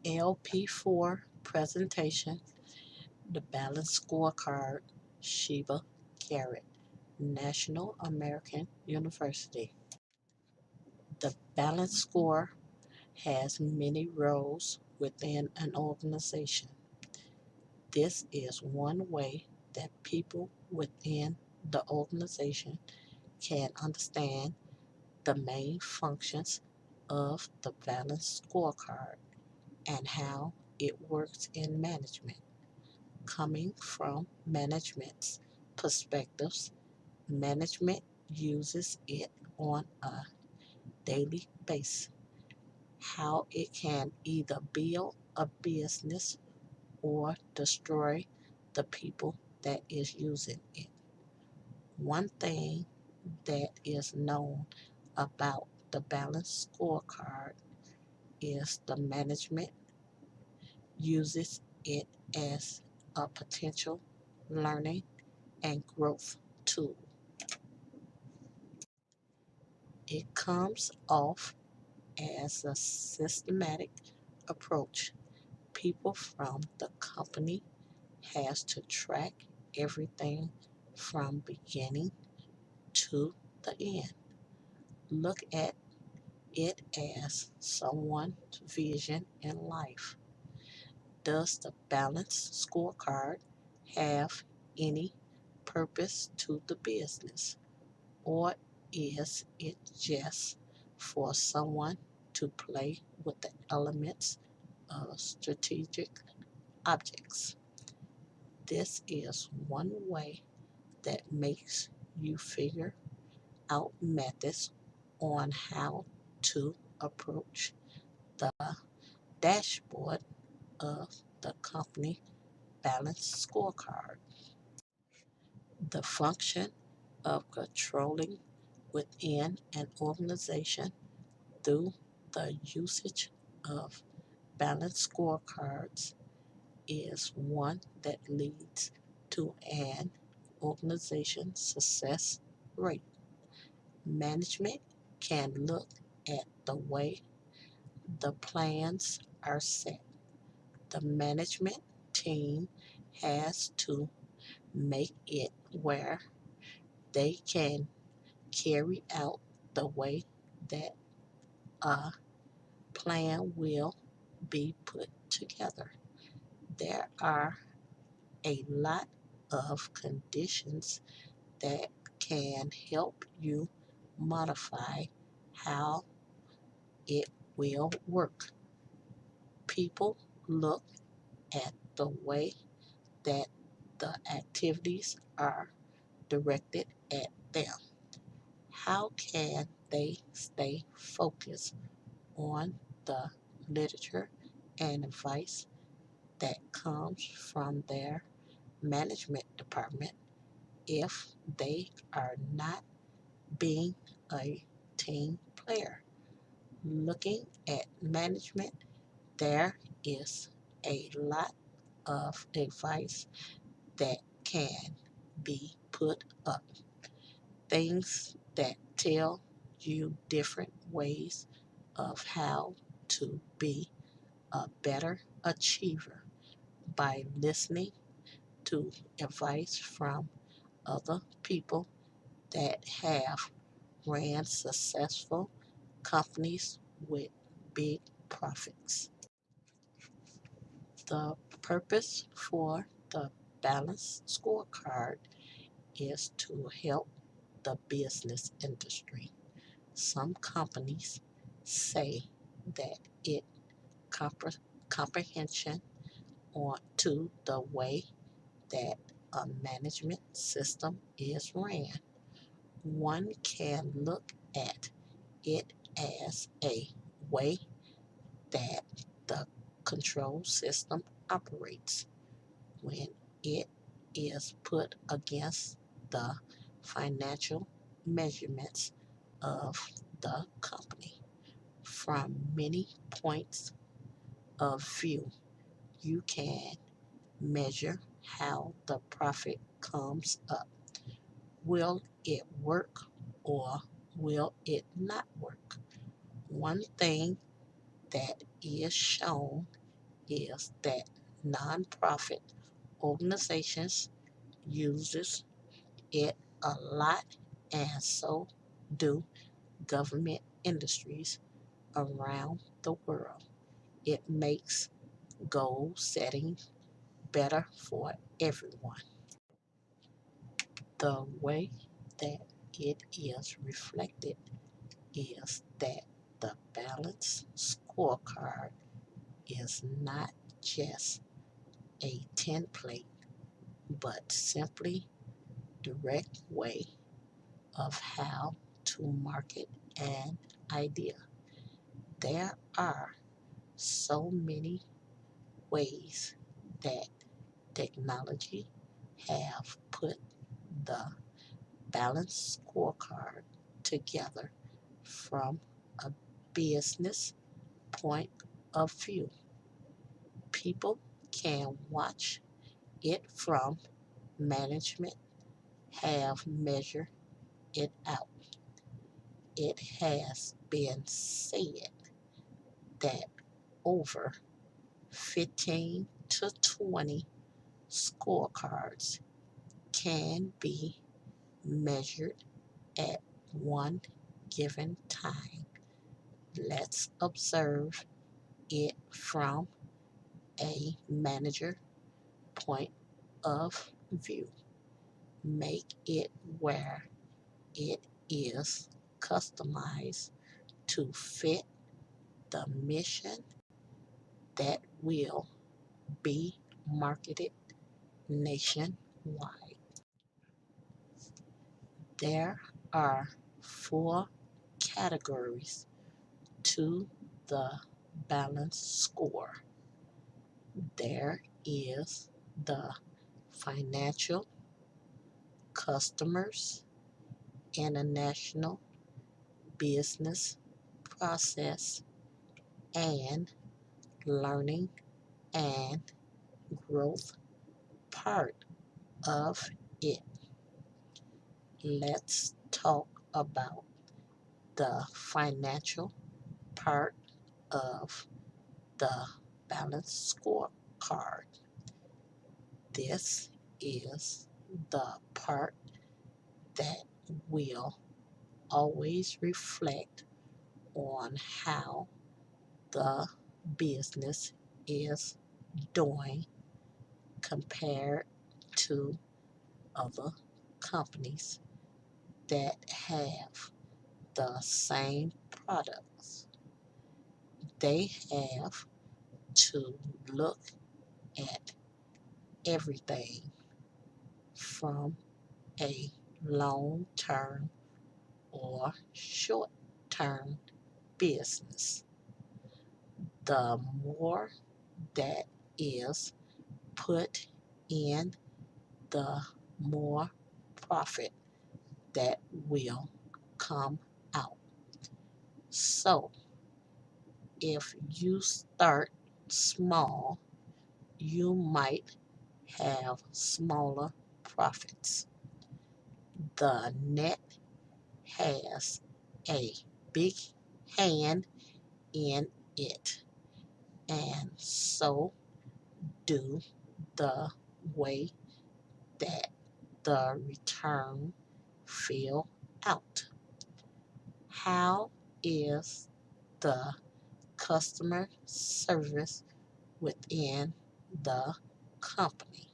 LP4 Presentation, the Balance Scorecard, Sheba Garrett, National American University. The balance score has many roles within an organization. This is one way that people within the organization can understand the main functions of the balance scorecard and how it works in management. Coming from management's perspectives, management uses it on a daily basis. How it can either build a business or destroy the people that is using it. One thing that is known about the balance scorecard is the management uses it as a potential learning and growth tool. It comes off as a systematic approach. People from the company has to track everything from beginning to the end. Look at it as someone's vision in life. Does the balance scorecard have any purpose to the business, or is it just for someone to play with the elements of strategic objects? This is one way that makes you figure out methods on how to approach the dashboard of the company balance scorecard. The function of controlling within an organization through the usage of balance scorecards is one that leads to an organization's success rate. Management can look at the way the plans are set. The management team has to make it where they can carry out the way that a plan will be put together. There are a lot of conditions that can help you modify how it will work. People look at the way that the activities are directed at them. How can they stay focused on the literature and advice that comes from their management department if they are not being a team player? Looking at management, there is a lot of advice that can be put up. Things that tell you different ways of how to be a better achiever by listening to advice from other people that have ran successful companies with big profits. The purpose for the balanced scorecard is to help the business industry. Some companies say that it comprehension on to the way that a management system is ran. One can look at it as a way that the control system operates when it is put against the financial measurements of the company. From many points of view, you can measure how the profit comes up. Will it work or will it not work? One thing that is shown is that nonprofit organizations uses it a lot, and so do government industries around the world. It makes goal setting better for everyone. The way that it is reflected is that the balance scorecard is not just a template, but simply direct way of how to market an idea. There are so many ways that technology have put the balanced scorecard together from a business point of view. People can watch it from management have measured it out. It has been said that over 15 to 20 scorecards can be measured at one given time. Let's observe it from a manager point of view. Make it where it is customized to fit the mission that will be marketed nationwide. There are four categories to the balance score. There is the financial, customers, international, business, process, and learning and growth part of it. Let's talk about the financial part of the balance scorecard. This is the part that will always reflect on how the business is doing compared to other companies that have the same products. They have to look at everything from a long term or short term business. The more that is put in, the more profit that will come out. So if you start small, you might have smaller profits. The net has a big hand in it, and so do the way that the return fill out. How is the customer service within the company?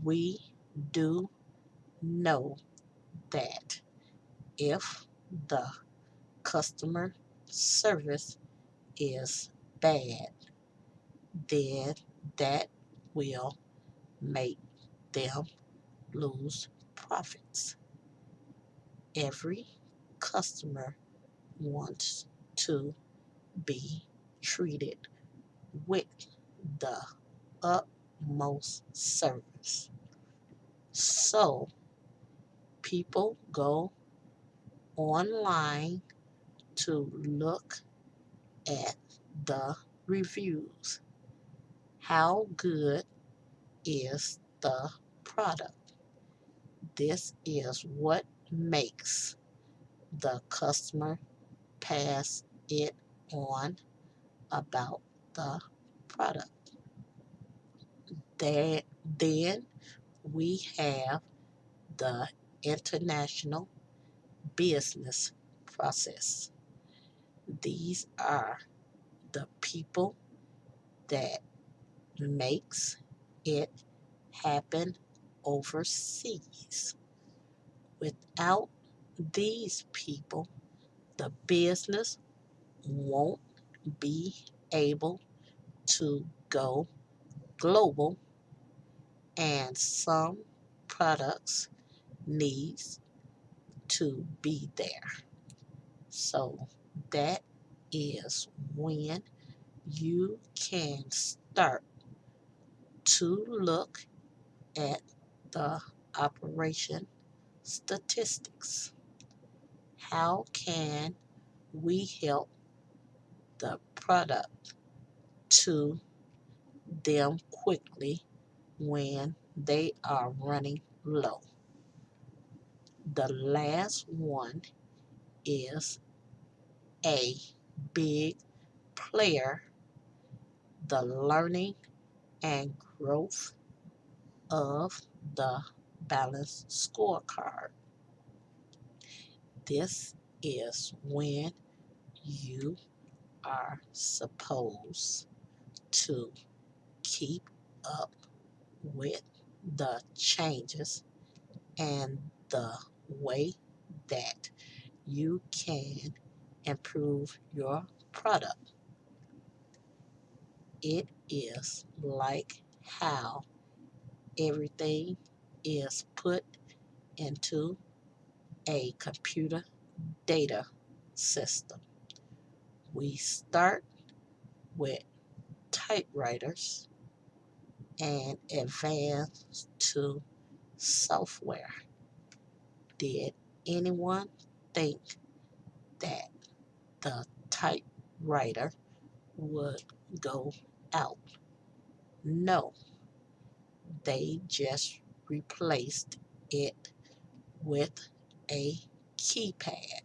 We do know that if the customer service is bad, then that will make them lose profits. Every customer wants to be treated with the utmost service. So people go online to look at the reviews. How good is the product? This is what makes the customer pass it on about the product. Then we have the international business process. These are the people that makes it happen overseas. Without these people, the business won't be able to go global, and some products needs to be there. So that is when you can start to look at the operation statistics. How can we help the product to them quickly when they are running low? The last one is a big player, the learning and growth of the balanced scorecard. This is when you are supposed to keep up with the changes and the way that you can improve your product. It is like how everything is put into a computer data system. We start with typewriters and advance to software. Did anyone think that the typewriter would go out? No, they just replaced it with a keypad.